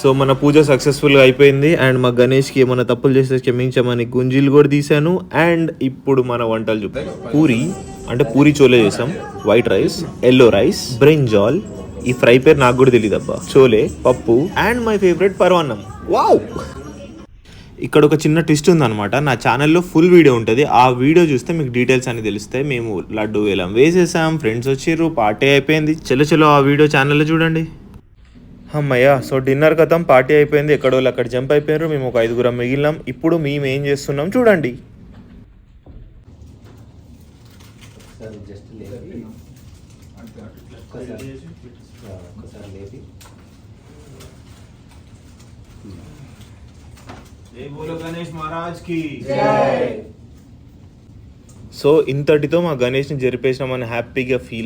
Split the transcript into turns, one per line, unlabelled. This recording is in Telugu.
సో మన పూజ సక్సెస్ఫుల్గా అయిపోయింది అండ్ మా గణేష్కి ఏమైనా తప్పులు చేస్తే క్షమించమని గుంజీలు కూడా తీసాను. అండ్ ఇప్పుడు మన వంటలు చూపి పూరి అంటే పూరి చోలే చేసాం, white rice, yellow rice, brinjal, ఈ ఫ్రై పేరు నాకు కూడా తెలియదు అబ్బా, చోలే, పప్పు అండ్ మై ఫేవరెట్ పరవాన్నం. వావ్! ఇక్కడ ఒక చిన్న ట్విస్ట్ ఉందన్నమాట. నా ఛానల్లో ఫుల్ వీడియో ఉంటుంది, ఆ వీడియో చూస్తే మీకు డీటెయిల్స్ అని తెలుస్తాయి. మేము లడ్డు వేలం వేసేసాం, ఫ్రెండ్స్ వచ్చిర్రు, పార్టీ అయిపోయింది. చలో ఆ వీడియో ఛానల్లో చూడండి. అమ్మయ్య, సో డిన్నర్ కథం, పార్టీ అయిపోయింది, ఎక్కడో అక్కడ జంప్ అయిపోయారు, మేము ఒక 5గురం మిగిలినాం. ఇప్పుడు మేము ఏం చేస్తున్నాం చూడండి. సో ఇంతటితో మా గణేష్ని జరిపేసినామని హ్యాపీగా ఫీల్